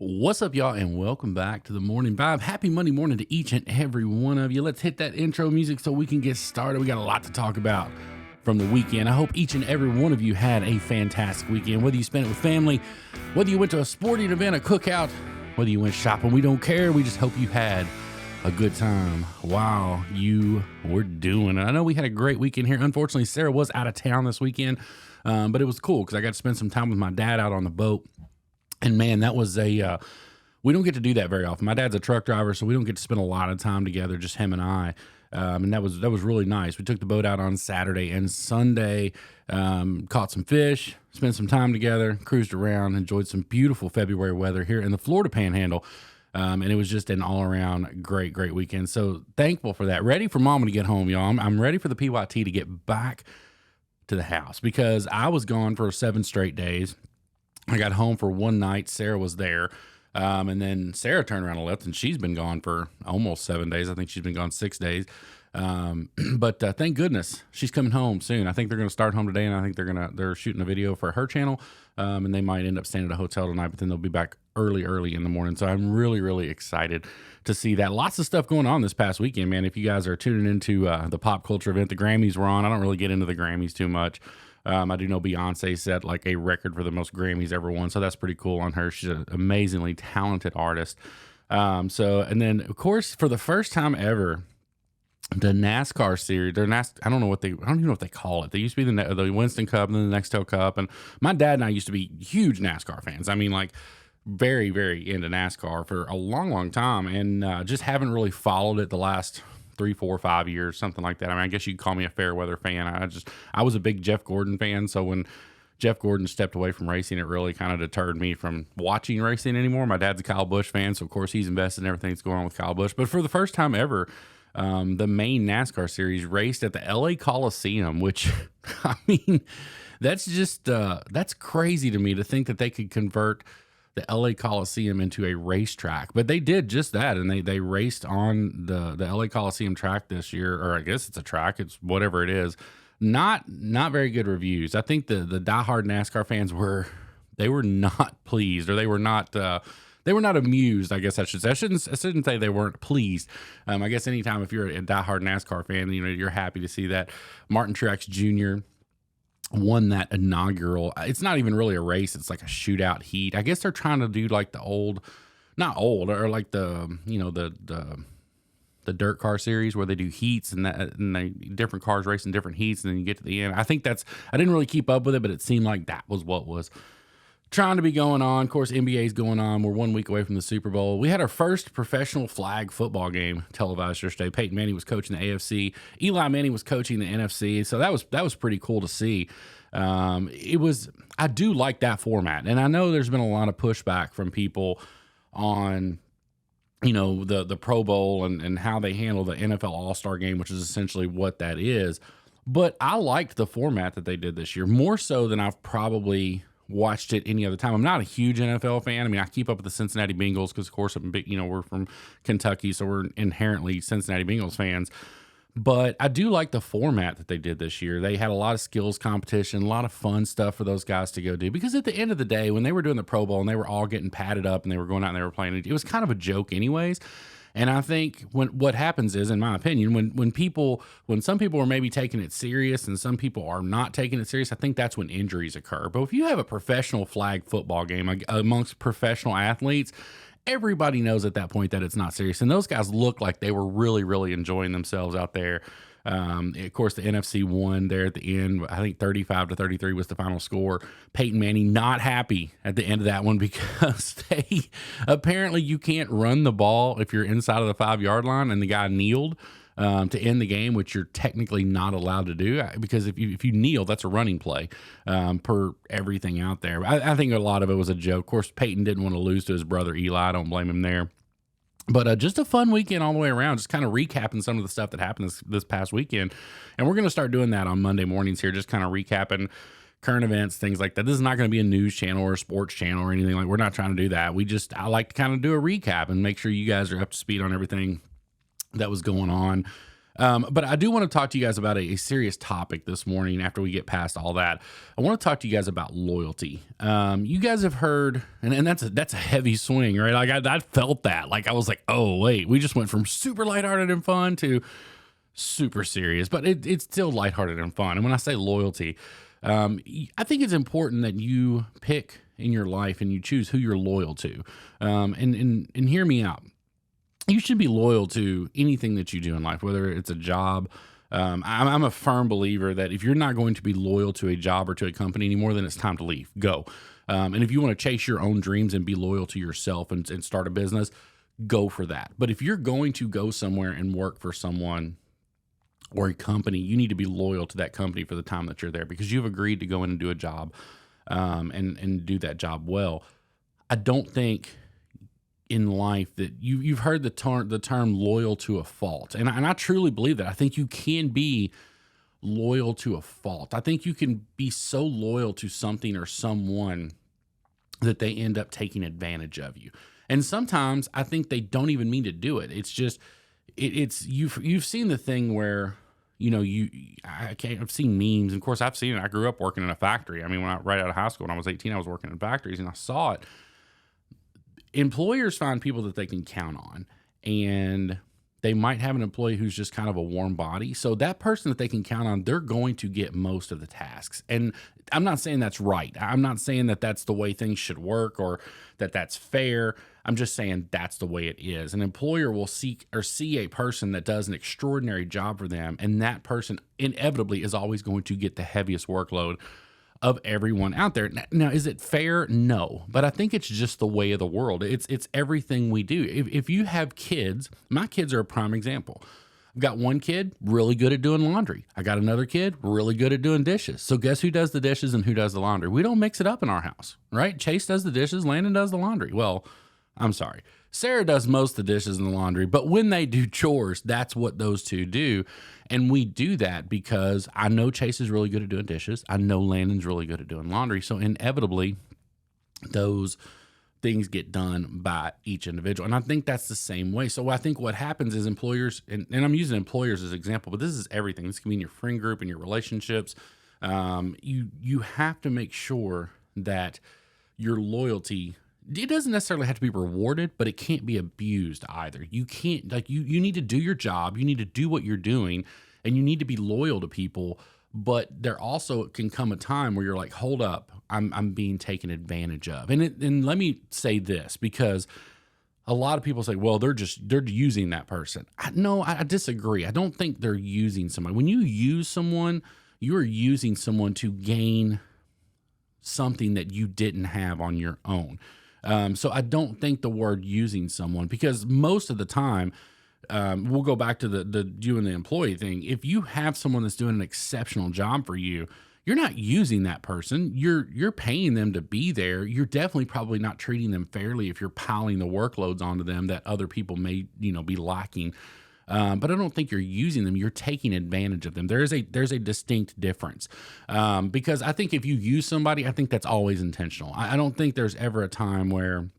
What's up, y'all, and welcome back to the Morning Vibe. Happy Monday morning to each and every one of you. Let's hit that intro music so we can get started. We got a lot to talk about from the weekend. I hope each and every one of you had a fantastic weekend, whether you spent it with family, whether you went to a sporting event, a cookout, whether you went shopping. We don't care. We just hope you had a good time while you were doing it. I know we had a great weekend here. Unfortunately, Sarah was out of town this weekend, but it was cool because I got to spend some time with my dad out on the boat. And man, that was we don't get to do that very often. My dad's a truck driver, so we don't get to spend a lot of time together, just him and I. And that was really nice. We took the boat out on Saturday and Sunday, caught some fish, spent some time together, cruised around, enjoyed some beautiful February weather here in the Florida Panhandle. And it was just an all-around great weekend. So thankful for that. Ready for Mama to get home, y'all. I'm ready for the PYT to get back to the house because I was gone for 7 straight days. I got home for one night. Sarah was there. And then Sarah turned around and left, and she's been gone for almost 7 days. I think she's been gone 6 days. But thank goodness she's coming home soon. I think they're going to start home today, and I think they're shooting a video for her channel. And they might end up staying at a hotel tonight, but then they'll be back early in the morning. So I'm really excited to see that. Lots of stuff going on this past weekend, man. If you guys are tuning into the pop culture event, the Grammys were on. I don't really get into the Grammys too much. I do know Beyonce set like a record for the most Grammys ever won, so that's pretty cool on her. She's an amazingly talented artist. And then of course, for the first time ever, the NASCAR series, I don't even know what they call it. They used to be the Winston Cup and then the Nextel Cup. And my dad and I used to be huge NASCAR fans. I mean, like very into NASCAR for a long time, and just haven't really followed it the last 3, 4, 5 years, something like that. I mean, I guess you could call me a fair weather fan. I was a big Jeff Gordon fan. So when Jeff Gordon stepped away from racing, it really kind of deterred me from watching racing anymore. My dad's a Kyle Busch fan, so of course he's invested in everything that's going on with Kyle Busch. But for the first time ever, the main NASCAR series raced at the LA Coliseum, which, I mean, that's just, that's crazy to me to think that they could convert the LA Coliseum into a racetrack. But they did just that, and they raced on the LA Coliseum track this year, or I guess it's a track, it's whatever it is. Not very good reviews. I think the diehard NASCAR fans were not pleased, or they were not amused, I guess I should say. I shouldn't say they weren't pleased. I guess anytime if you're a diehard NASCAR fan, you know, you're happy to see that Martin Truex Jr. won that inaugural. It's not even really a race. It's like a shootout heat. I guess they're trying to do like not old, or like the dirt car series where they do heats and they different cars racing different heats, and then you get to the end. I didn't really keep up with it, but it seemed like that was what was trying to be going on. Of course, NBA's going on. We're 1 week away from the Super Bowl. We had our first professional flag football game televised yesterday. Peyton Manning was coaching the AFC. Eli Manning was coaching the NFC. So that was pretty cool to see. I do like that format. And I know there's been a lot of pushback from people on, you know, the Pro Bowl and how they handle the NFL All-Star game, which is essentially what that is. But I liked the format that they did this year, more so than I've probably watched it any other time. I'm not a huge NFL fan. I mean, I keep up with the Cincinnati Bengals because, of course, we're from Kentucky, so we're inherently Cincinnati Bengals fans. But I do like the format that they did this year. They had a lot of skills competition, a lot of fun stuff for those guys to go do. Because at the end of the day, when they were doing the Pro Bowl and they were all getting padded up and they were going out and they were playing, it was kind of a joke anyways. And I think what happens is, in my opinion, when some people are maybe taking it serious and some people are not taking it serious, I think that's when injuries occur. But if you have a professional flag football game amongst professional athletes, everybody knows at that point that it's not serious. And those guys look like they were really enjoying themselves out there. Of course, the NFC won there at the end. I think 35-33 was the final score. Peyton Manning not happy at the end of that one because apparently you can't run the ball if you're inside of the 5-yard line, and the guy kneeled to end the game, which you're technically not allowed to do, because if you kneel, that's a running play per everything out there. I think a lot of it was a joke. Of course, Peyton didn't want to lose to his brother Eli. I don't blame him there. But just a fun weekend all the way around, just kind of recapping some of the stuff that happened this past weekend. And we're going to start doing that on Monday mornings here, just kind of recapping current events, things like that. This is not going to be a news channel or a sports channel or anything like. We're not trying to do that. I like to kind of do a recap and make sure you guys are up to speed on everything that was going on. But I do want to talk to you guys about a serious topic this morning after we get past all that. I want to talk to you guys about loyalty. You guys have heard, and that's a heavy swing, right? Like I felt that. Like I was like, oh, wait, we just went from super lighthearted and fun to super serious, but it's still lighthearted and fun. And when I say loyalty, I think it's important that you pick in your life and you choose who you're loyal to. And hear me out. You should be loyal to anything that you do in life, whether it's a job. I'm a firm believer that if you're not going to be loyal to a job or to a company anymore, then it's time to leave. Go. And if you want to chase your own dreams and be loyal to yourself and start a business, go for that. But if you're going to go somewhere and work for someone or a company, you need to be loyal to that company for the time that you're there because you've agreed to go in and do a job and do that job well. I don't think in life that you've heard the term loyal to a fault. And I truly believe that. I think you can be loyal to a fault. I think you can be so loyal to something or someone that they end up taking advantage of you. And sometimes I think they don't even mean to do it. It's just, it's you've seen the thing where, I've seen memes. And of course, I've seen it. I grew up working in a factory. I mean, right out of high school, when I was 18, I was working in factories and I saw it. Employers find people that they can count on, and they might have an employee who's just kind of a warm body. So that person that they can count on, they're going to get most of the tasks. And I'm not saying that's right. I'm not saying that that's the way things should work or that that's fair. I'm just saying that's the way it is. An employer will seek or see a person that does an extraordinary job for them, and that person inevitably is always going to get the heaviest workload of everyone out there. Now, is it fair? No, but I think it's just the way of the world. It's everything we do. If you have kids, my kids are a prime example. I've got one kid really good at doing laundry. I got another kid really good at doing dishes. So guess who does the dishes and who does the laundry? We don't mix it up in our house, right? Chase does the dishes, Landon does the laundry. Well, I'm sorry. Sarah does most of the dishes and the laundry, but when they do chores, that's what those two do. And we do that because I know Chase is really good at doing dishes. I know Landon's really good at doing laundry. So inevitably, those things get done by each individual. And I think that's the same way. So I think what happens is employers, and I'm using employers as an example, but this is everything. This can be in your friend group and your relationships. You have to make sure that your loyalty, it doesn't necessarily have to be rewarded, but it can't be abused either. You can't, like, you need to do your job. You need to do what you're doing, and you need to be loyal to people. But there also can come a time where you're like, hold up, I'm being taken advantage of. And let me say this, because a lot of people say, well, they're using that person. I disagree. I don't think they're using somebody. When you use someone, you are using someone to gain something that you didn't have on your own. So I don't think the word using someone, because most of the time, we'll go back to the you and the employee thing. If you have someone that's doing an exceptional job for you, you're not using that person. You're paying them to be there. You're definitely probably not treating them fairly if you're piling the workloads onto them that other people may, be lacking. But I don't think you're using them. You're taking advantage of them. There's a distinct difference. Because I think if you use somebody, I think that's always intentional. I don't think there's ever a time where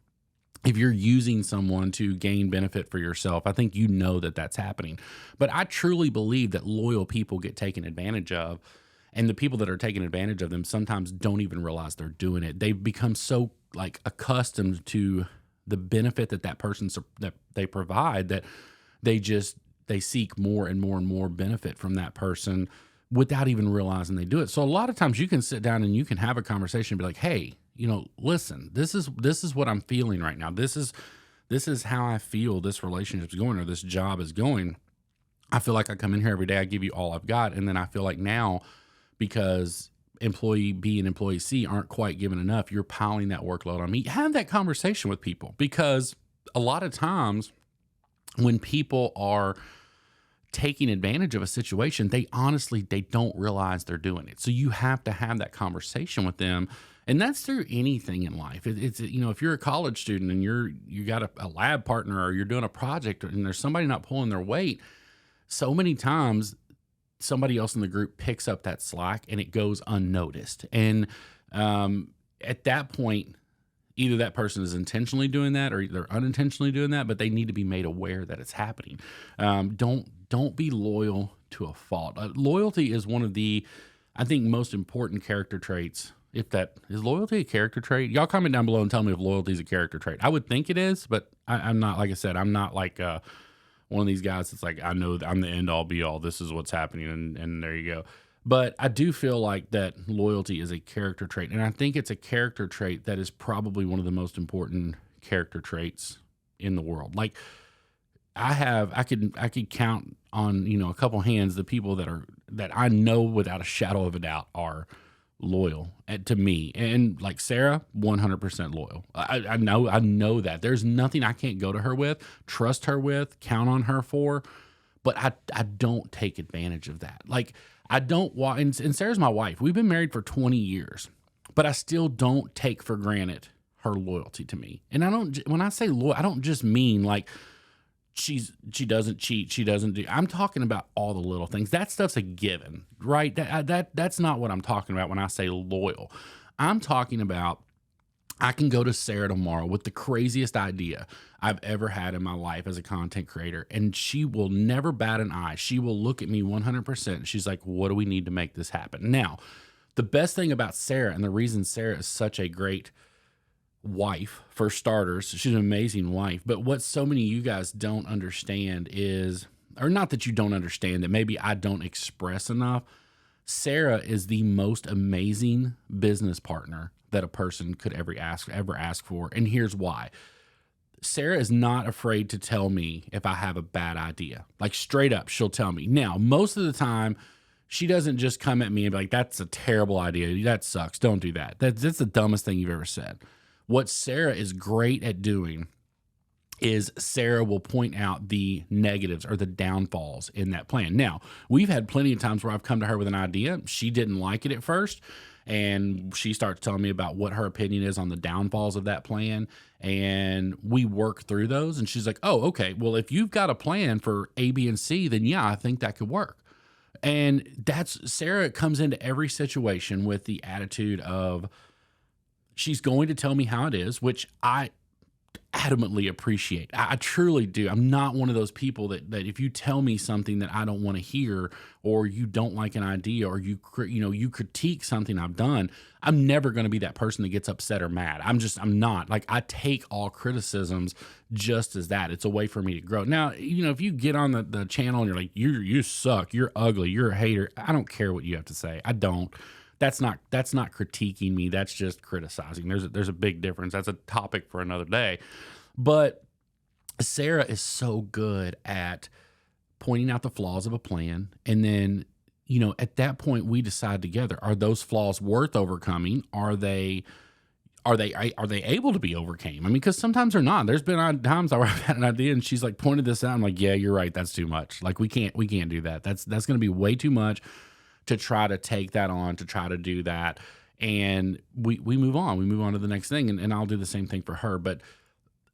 if you're using someone to gain benefit for yourself, I think that that's happening. But I truly believe that loyal people get taken advantage of. And the people that are taking advantage of them sometimes don't even realize they're doing it. They've become so accustomed to the benefit that person that they provide that they seek more and more and more benefit from that person without even realizing they do it. So a lot of times you can sit down and you can have a conversation and be like, hey, listen, this is what I'm feeling right now. This is how I feel this relationship's going or this job is going. I feel like I come in here every day, I give you all I've got. And then I feel like now, because employee B and employee C aren't quite giving enough, you're piling that workload on me. Have that conversation with people, because a lot of times when people are taking advantage of a situation, they don't realize they're doing it. So you have to have that conversation with them. And that's through anything in life. It's if you're a college student and you got a lab partner or you're doing a project and there's somebody not pulling their weight, so many times somebody else in the group picks up that slack and it goes unnoticed. And at that point, Either that person is intentionally doing that or they're unintentionally doing that, but they need to be made aware that it's happening. Don't be loyal to a fault. Loyalty is one of the, I think, most important character traits. If that is loyalty a character trait, y'all comment down below and tell me if loyalty is a character trait. I would think it is, but I'm not. Like I said, I'm not like one of these guys that's like, I know I'm the end all be all. This is what's happening, and there you go. But I do feel like that loyalty is a character trait, and I think it's a character trait that is probably one of the most important character traits in the world. Like I could count on, a couple hands the people that I know without a shadow of a doubt are loyal to me. And like Sarah, 100% loyal. I know that there's nothing I can't go to her with, trust her with, count on her for. But I don't take advantage of that. Like I don't want, and Sarah's my wife. We've been married for 20 years, but I still don't take for granted her loyalty to me. And when I say loyal, I don't just mean like she doesn't cheat, she doesn't do. I'm talking about all the little things. That stuff's a given, right? That's not what I'm talking about when I say loyal. I'm talking about I can go to Sarah tomorrow with the craziest idea I've ever had in my life as a content creator, and she will never bat an eye. She will look at me 100%. She's like, what do we need to make this happen? Now, the best thing about Sarah, and the reason Sarah is such a great wife, for starters, she's an amazing wife, but what so many of you guys don't understand is, or not that you don't understand, that maybe I don't express enough, Sarah is the most amazing business partner that a person could ever ask for. And here's why. Sarah is not afraid to tell me if I have a bad idea. Like straight up, she'll tell me. Now, most of the time, she doesn't just come at me and be like, that's a terrible idea. That sucks. Don't do that. That's the dumbest thing you've ever said. What Sarah is great at doing is Sarah will point out the negatives or the downfalls in that plan. Now, we've had plenty of times where I've come to her with an idea. She didn't like it at first, and she starts telling me about what her opinion is on the downfalls of that plan, and we work through those. And she's like, oh, okay, well, if you've got a plan for A, B, and C, then yeah, I think that could work. And that's Sarah comes into every situation with the attitude of she's going to tell me how it is, which I adamantly appreciate. I truly do. I'm not one of those people that if you tell me something that I don't want to hear, or you don't like an idea, or you critique something I've done, I'm never going to be that person that gets upset or mad. I'm not. Like, I take all criticisms just as that. It's a way for me to grow. Now, if you get on the channel and you're like, you suck, you're ugly, you're a hater, I don't care what you have to say. I don't. That's not critiquing me. That's just criticizing. There's a big difference. That's a topic for another day. But Sarah is so good at pointing out the flaws of a plan. And then, at that point we decide together, are those flaws worth overcoming? Are they able to be overcame? I mean, because sometimes they're not. There's been times where I've had an idea and she's like pointed this out. I'm like, yeah, you're right. That's too much. Like we can't do that. That's going to be way too much to try to take that on, to try to do that. And we move on. We move on to the next thing. And I'll do the same thing for her. But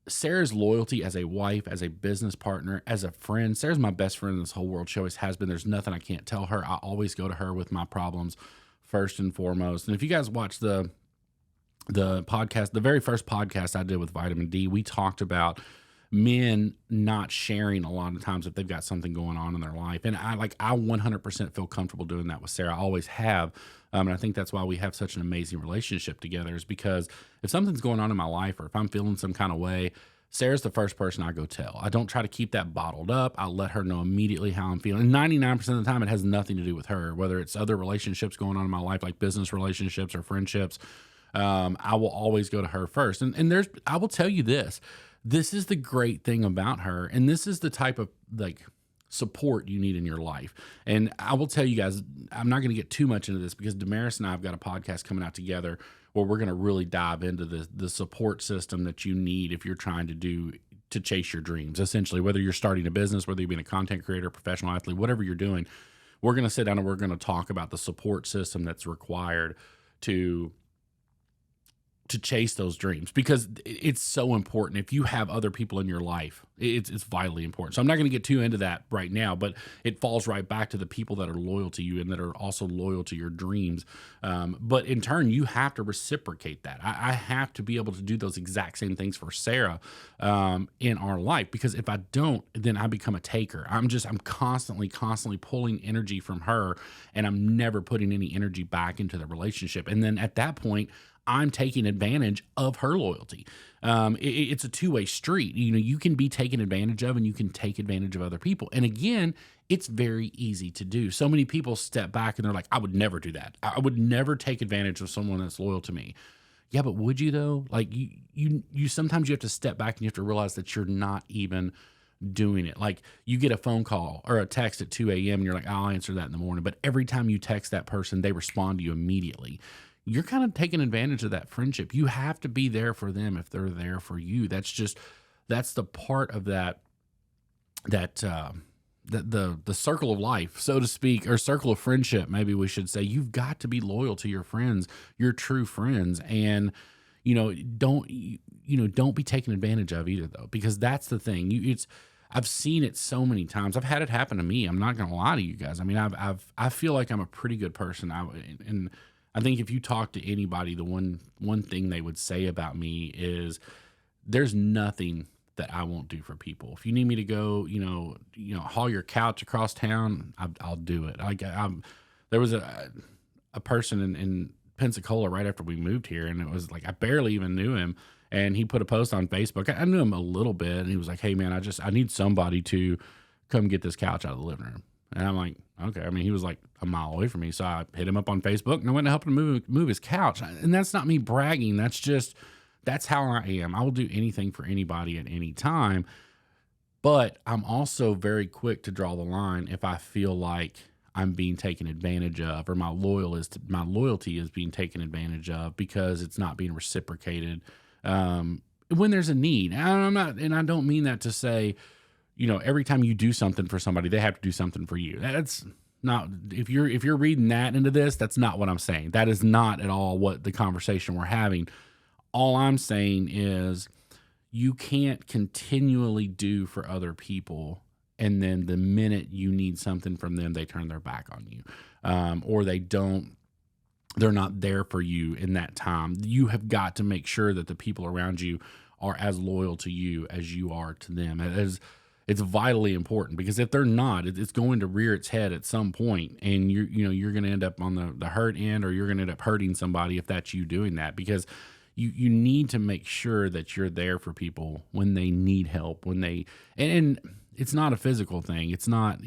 Sarah's loyalty as a wife, as a business partner, as a friend. Sarah's my best friend in this whole world. She always has been. There's nothing I can't tell her. I always go to her with my problems first and foremost. And if you guys watch the podcast, the very first podcast I did with Vitamin D, we talked about men not sharing a lot of times if they've got something going on in their life. And I 100% feel comfortable doing that with Sarah. I always have. And I think that's why we have such an amazing relationship together, is because if something's going on in my life, or if I'm feeling some kind of way, Sarah's the first person I go tell. I don't try to keep that bottled up. I let her know immediately how I'm feeling. And 99% of the time, it has nothing to do with her, whether it's other relationships going on in my life, like business relationships or friendships. I will always go to her first. And I will tell you this. This is the great thing about her, and this is the type of support you need in your life. And I will tell you guys, I'm not going to get too much into this because Damaris and I have got a podcast coming out together where we're going to really dive into the support system that you need if you're trying to chase your dreams. Essentially, whether you're starting a business, whether you're being a content creator, professional athlete, whatever you're doing, we're going to sit down and we're going to talk about the support system that's required to to chase those dreams, because it's so important. If you have other people in your life, it's vitally important. So I'm not going to get too into that right now, but it falls right back to the people that are loyal to you and that are also loyal to your dreams. But in turn, you have to reciprocate that. I have to be able to do those exact same things for Sarah in our life, because if I don't, then I become a taker. I'm constantly pulling energy from her, and I'm never putting any energy back into the relationship. And then at that point, I'm taking advantage of her loyalty. It's a two-way street. You know, you can be taken advantage of, and you can take advantage of other people. And again, it's very easy to do. So many people step back and they're like, I would never do that. I would never take advantage of someone that's loyal to me. Yeah, but would you though? Like you sometimes you have to step back and you have to realize that you're not even doing it. Like you get a phone call or a text at 2 a.m. and you're like, I'll answer that in the morning. But every time you text that person, they respond to you immediately. You're kind of taking advantage of that friendship. You have to be there for them if they're there for you. That's the part of the circle of life, so to speak, or circle of friendship, maybe we should say. You've got to be loyal to your friends, your true friends, and don't be taken advantage of either, though, because that's the thing. I've seen it so many times. I've had it happen to me. I'm not going to lie to you guys. I mean, I feel like I'm a pretty good person. And I think if you talk to anybody, the one thing they would say about me is there's nothing that I won't do for people. If you need me to go, haul your couch across town, I'll do it. There was a person in Pensacola right after we moved here, and it was like I barely even knew him, and he put a post on Facebook. I knew him a little bit, and he was like, "Hey man, I need somebody to come get this couch out of the living room." And I'm like, okay. I mean, he was like a mile away from me, so I hit him up on Facebook and I went to help him move his couch. And that's not me bragging. That's how I am. I will do anything for anybody at any time. But I'm also very quick to draw the line if I feel like I'm being taken advantage of, or my loyalty is being taken advantage of because it's not being reciprocated when there's a need. And I don't mean that to say, every time you do something for somebody, they have to do something for you. That's not, if you're reading that into this, that's not what I'm saying. That is not at all what the conversation we're having. All I'm saying is you can't continually do for other people, and then the minute you need something from them, they turn their back on you, or they're not there for you in that time. You have got to make sure that the people around you are as loyal to you as you are to them. It's vitally important, because if they're not, it's going to rear its head at some point, and you're going to end up on the hurt end, or you're going to end up hurting somebody if that's you doing that, because you need to make sure that you're there for people when they need help, and it's not a physical thing. It's not,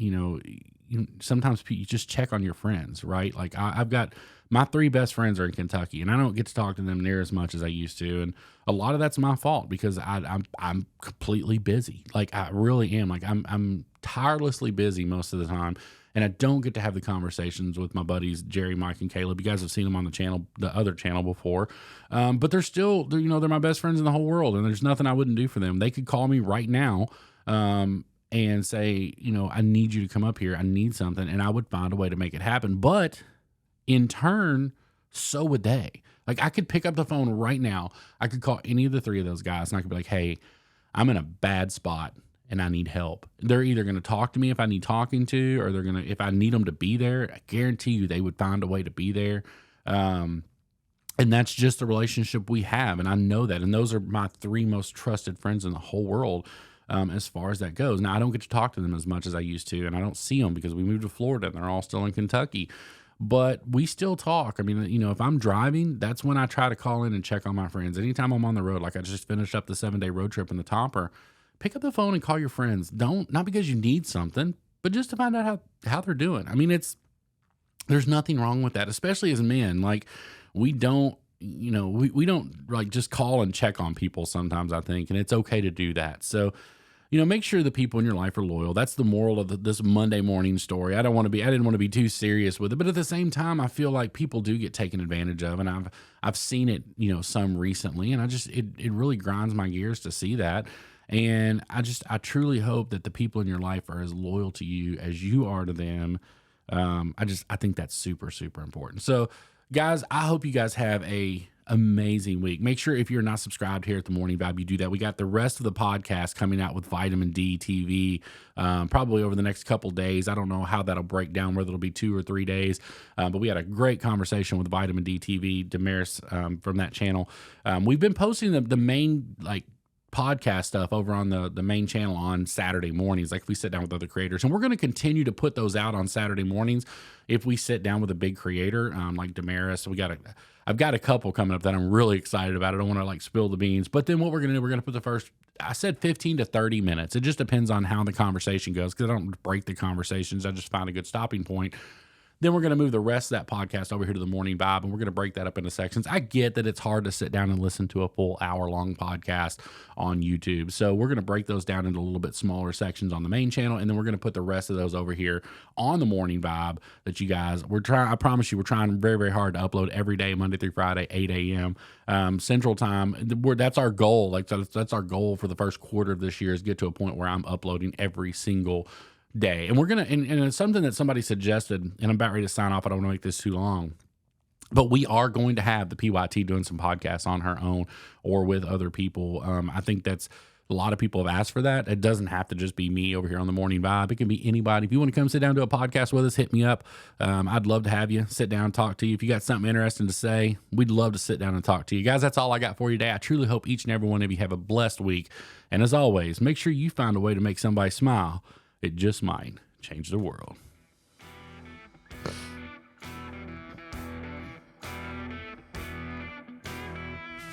sometimes you just check on your friends, right? Like I've got my 3 best friends are in Kentucky, and I don't get to talk to them near as much as I used to. And a lot of that's my fault, because I'm completely busy. Like I really am. Like I'm tirelessly busy most of the time. And I don't get to have the conversations with my buddies, Jerry, Mike, and Caleb. You guys have seen them on the other channel before. But they're my best friends in the whole world. And there's nothing I wouldn't do for them. They could call me right now and say, I need you to come up here. I need something. And I would find a way to make it happen. But in turn, so would they. Like I could pick up the phone right now. I could call any of the 3 of those guys, and I could be like, hey, I'm in a bad spot and I need help. They're either going to talk to me if I need talking to, or if I need them to be there, I guarantee you they would find a way to be there. And that's just the relationship we have. And I know that. And those are my 3 most trusted friends in the whole world, as far as that goes. Now, I don't get to talk to them as much as I used to, and I don't see them because we moved to Florida and they're all still in Kentucky. But we still talk. I mean, if I'm driving, that's when I try to call in and check on my friends. Anytime I'm on the road, like I just finished up the 7-day road trip in the Topper, pick up the phone and call your friends. Not because you need something, but just to find out how they're doing. I mean, there's nothing wrong with that, especially as men. Like we don't like just call and check on people sometimes, I think, and it's okay to do that. So, make sure the people in your life are loyal. That's the moral of this Monday morning story. I didn't want to be too serious with it, but at the same time, I feel like people do get taken advantage of, and I've seen it, some recently, and it really grinds my gears to see that. And I truly hope that the people in your life are as loyal to you as you are to them. I think that's super, super important. So guys, I hope you guys have a amazing week. Make sure if you're not subscribed here at the Morning Vibe, you do that. We got the rest of the podcast coming out with Vitamin D TV, probably over the next couple days. I don't know how that'll break down, whether it'll be 2 or 3 days, but we had a great conversation with Vitamin D TV, Damaris from that channel. We've been posting the main podcast stuff over on the main channel on Saturday mornings, like we sit down with other creators, and we're going to continue to put those out on Saturday mornings if we sit down with a big creator like Damaris. I've got a couple coming up that I'm really excited about. I don't want to spill the beans, but then what we're going to do, we're going to put the first, I said 15 to 30 minutes. It just depends on how the conversation goes, because I don't break the conversations. I just find a good stopping point. Then we're going to move the rest of that podcast over here to the Morning Vibe, and we're going to break that up into sections. I get that it's hard to sit down and listen to a full hour-long podcast on YouTube, so we're going to break those down into a little bit smaller sections on the main channel, and then we're going to put the rest of those over here on the Morning Vibe that you guys, I promise you, we're trying very, very hard to upload every day, Monday through Friday, 8 a.m. Central Time. That's our goal. That's our goal for the first quarter of this year, is get to a point where I'm uploading every single day. And we're gonna, and it's something that somebody suggested, and I'm about ready to sign off. I don't want to make this too long, but we are going to have the PYT doing some podcasts on her own or with other people. I think that's, a lot of people have asked for that. It doesn't have to just be me over here on the Morning Vibe. It can be anybody. If you want to come sit down and do a podcast with us, hit me up. I'd love to have you sit down and talk to you. If you got something interesting to say, we'd love to sit down and talk to you. Guys, that's all I got for you today. I truly hope each and every one of you have a blessed week. And as always, make sure you find a way to make somebody smile. It just might change the world.